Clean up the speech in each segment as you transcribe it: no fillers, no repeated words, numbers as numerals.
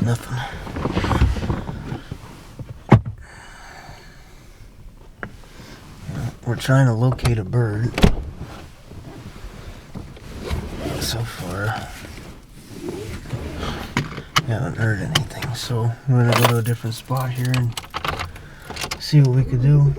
Nothing. We're trying to locate a bird. So far, we haven't heard anything. So we're gonna go to a different spot here and see what we could do.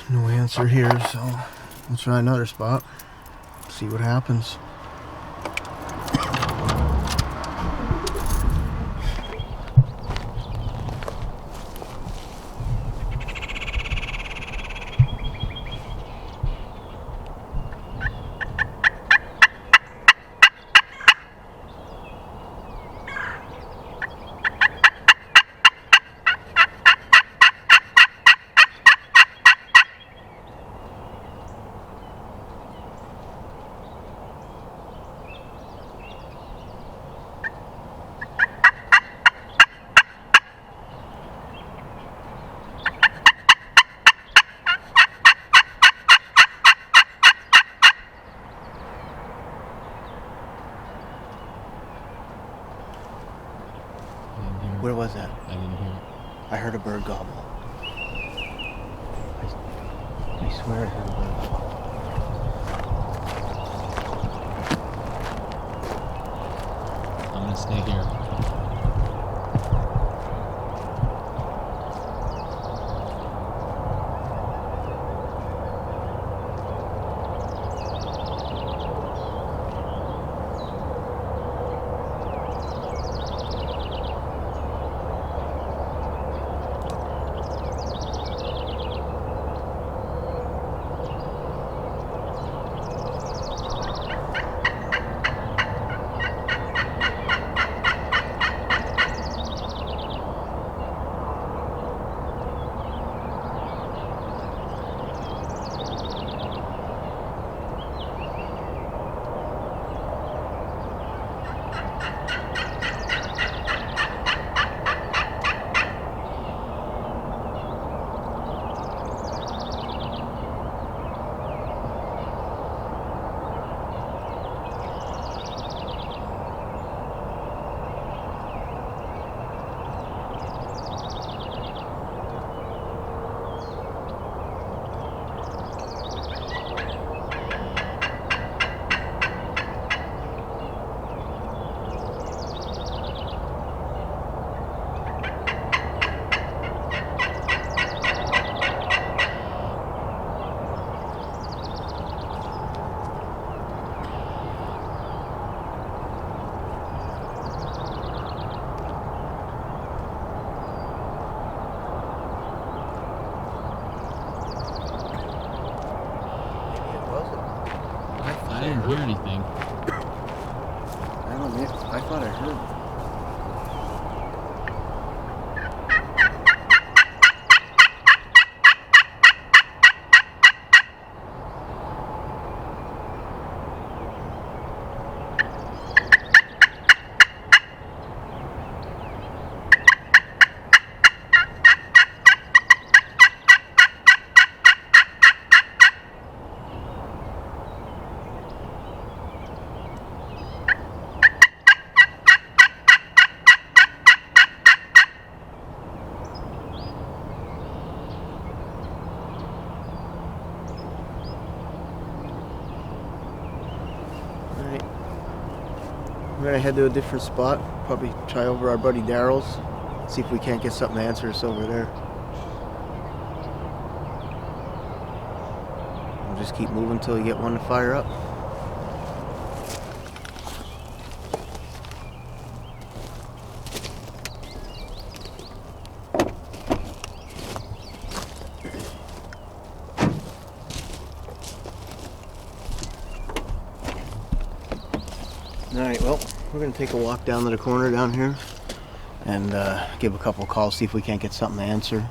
No answer here, so we'll try another spot, see what happens. Where was that? I didn't hear it. I heard a bird gobble. I swear I heard a bird gobble. I'm gonna stay here. I didn't hear anything. I don't know, I thought I heard. We're gonna head to a different spot, probably try over our buddy Daryl's, see if we can't get something to answer us over there. we'll just keep moving until you get one to fire up. Alright, well, we're going to take a walk down to the corner down here and give a couple of calls, see if we can't get something to answer.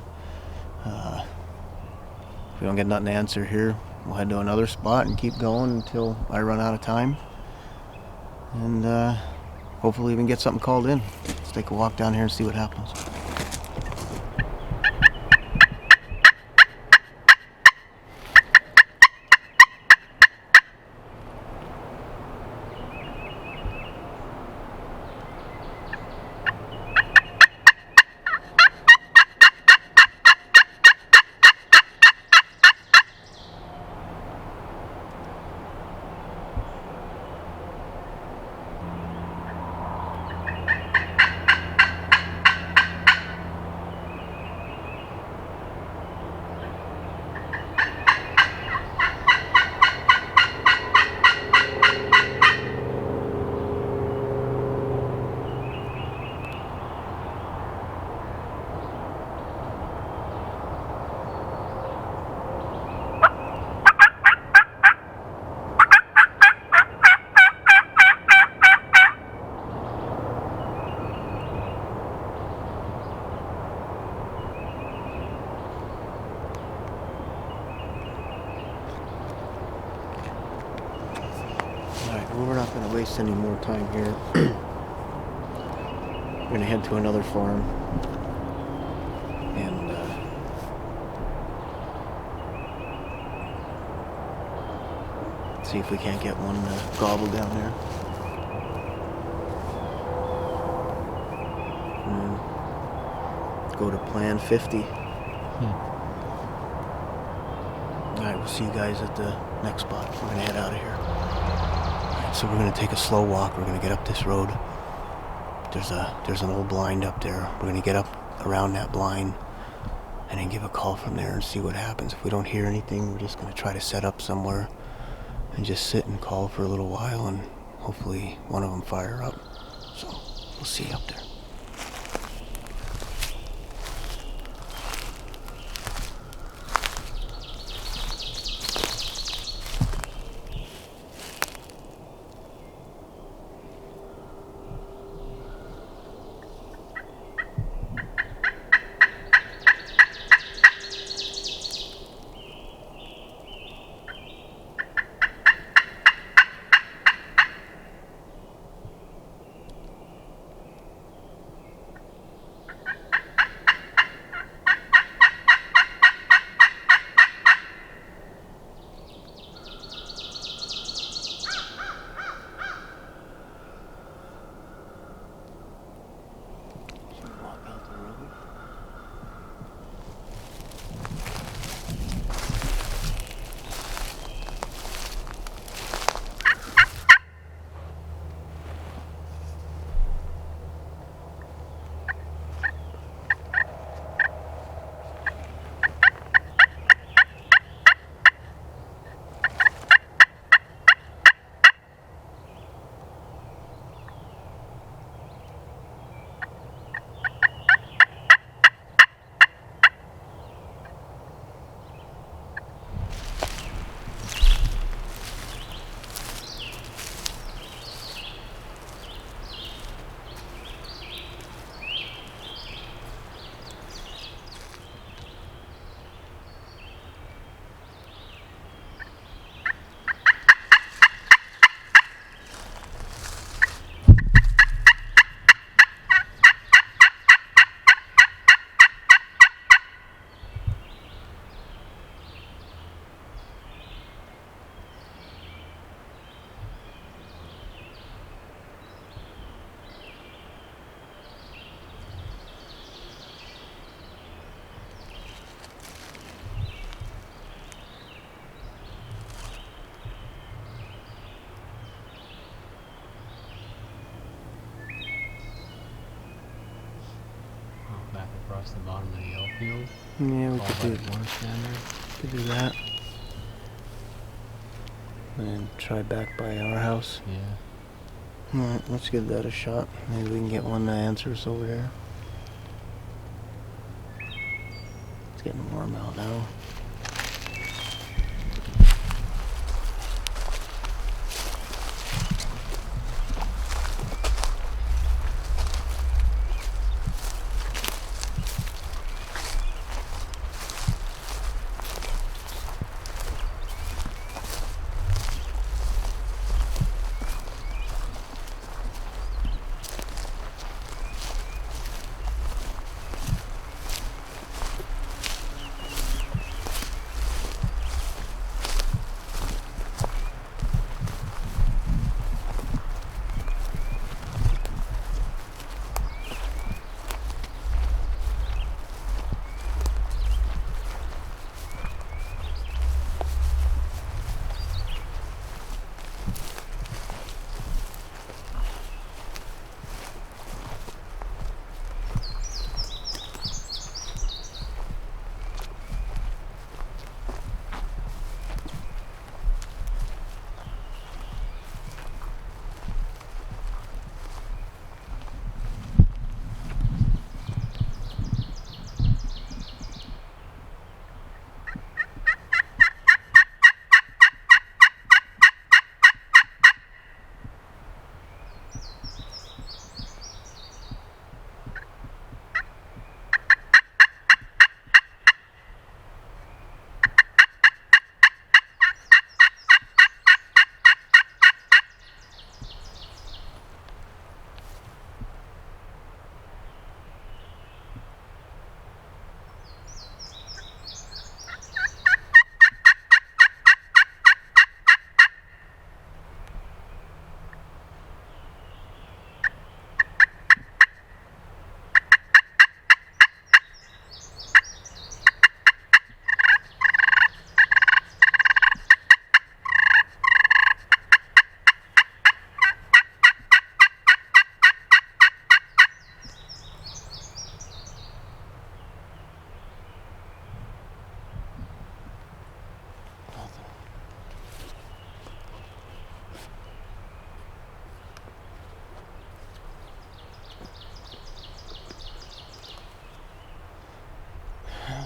If we don't get nothing to answer here, we'll head to another spot and keep going until I run out of time. And hopefully even get something called in. Let's take a walk down here and see what happens. Alright, well, we're not going to waste any more time here. We're going to head to another farm and see if we can't get one gobble down there. Go to plan 50. Alright, we'll see you guys at the next spot. We're going to head out of here. So we're going to take a slow walk. We're going to get up this road. There's an old blind up there. We're going to get up around that blind and then give a call from there and see what happens. If we don't hear anything, we're just going to try to set up somewhere and just sit and call for a little while, and hopefully one of them fire up. So we'll see you up there. Across the bottom of the yellow field. Yeah, we All could by do the one standard. Could do that. and try back by our house. Yeah. Alright, let's give that a shot. Maybe we can get one that answers over there. It's getting warm out now.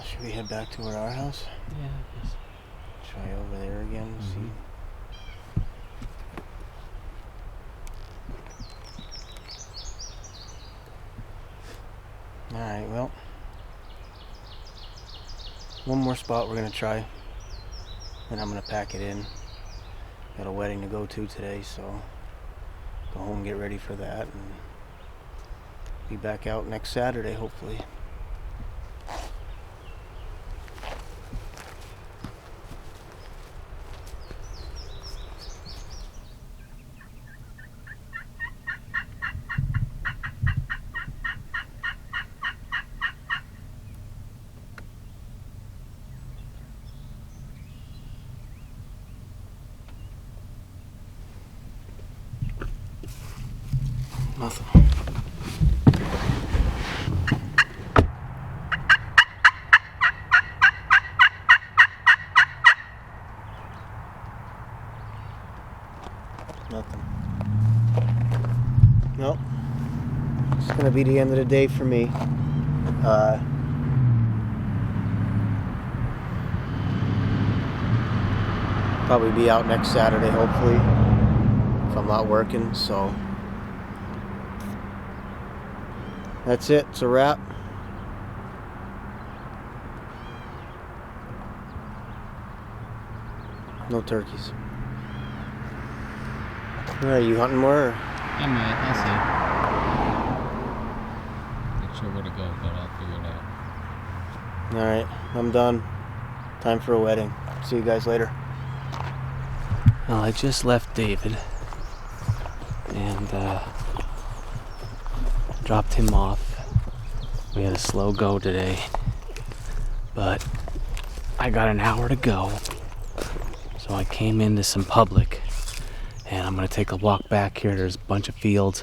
Should we head back toward our house? Yeah, I guess. Try over there again, see. Alright, well. One more spot we're gonna try. Then I'm gonna pack it in. Got a wedding to go to today, so go home and get ready for that and be back out next Saturday, hopefully. Nothing. Nothing. Nope. It's gonna be the end of the day for me. Probably be out next Saturday, hopefully, if I'm not working, so. That's it. It's a wrap. No turkeys. Are you hunting more? Or? I might. I'll see. Not sure where to go, but I'll figure it out. Alright, I'm done. Time for a wedding. See you guys later. Well, I just left David and dropped him off. We had a slow go today, but I got an hour to go. So I came into some public and I'm gonna take a walk back here. There's a bunch of fields.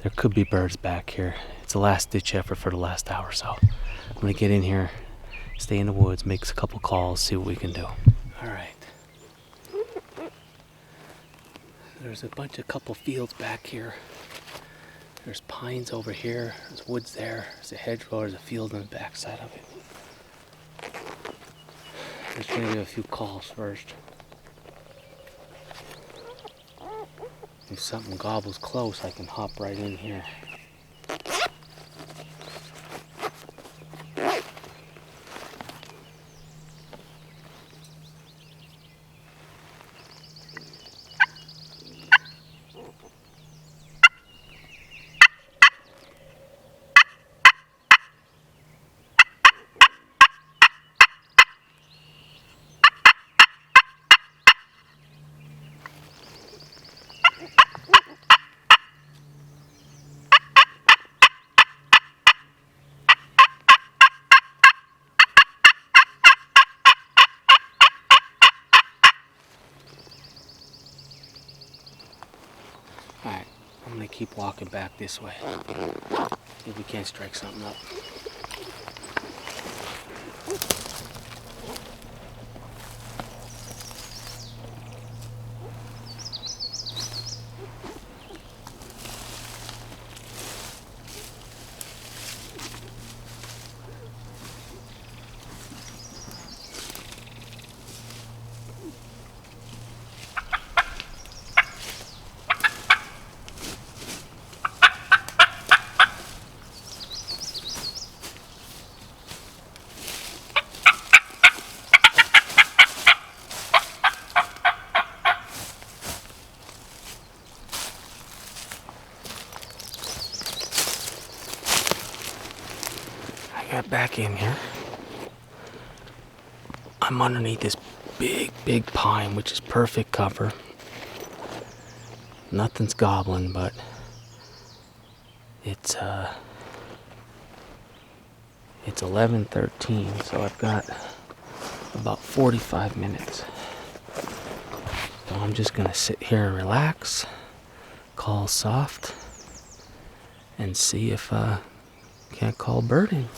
There could be birds back here. It's a last ditch effort for the last hour, so I'm gonna get in here, stay in the woods, make a couple calls, see what we can do. All right, There's a couple fields back here. There's pines over here. There's woods there. There's a hedgerow. There's a field on the back side of it. There's gonna be a few calls first. If something gobbles close, I can hop right in here. Alright, I'm gonna keep walking back this way. See if we can't strike something up. Got back in here. I'm underneath this big pine, which is perfect cover. Nothing's gobbling, but it's 11:13, so I've got about 45 minutes. So I'm just gonna sit here and relax, call soft, and see if can't call birding.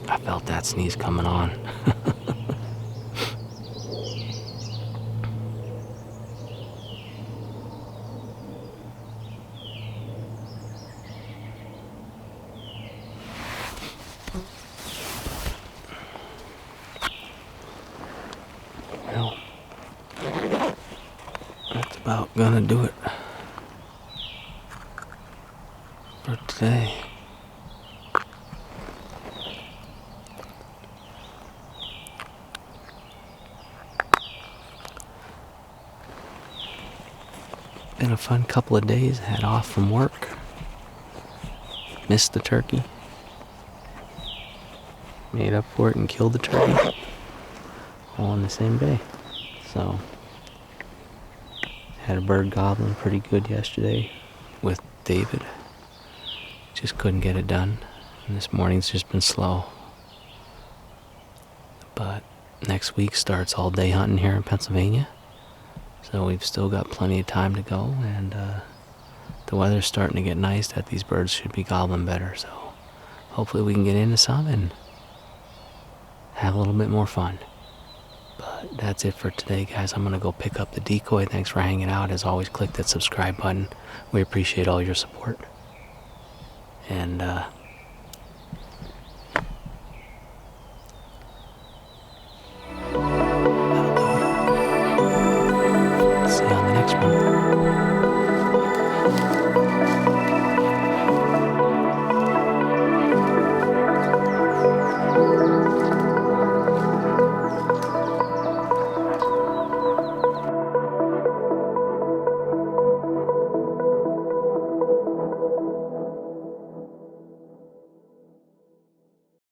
I felt that sneeze coming on. Well, that's about gonna do it for today. Been a fun couple of days. Had off from work. Missed the turkey. Made up for it and killed the turkey. All in the same day. So, had a bird gobbling pretty good yesterday with David. Just couldn't get it done. And this morning's just been slow. But next week starts all day hunting here in Pennsylvania. So we've still got plenty of time to go, and the weather's starting to get nice that these birds should be gobbling better. So hopefully we can get into some and have a little bit more fun. But that's it for today, guys. I'm going to go pick up the decoy. Thanks for hanging out. As always, click that subscribe button. We appreciate all your support. And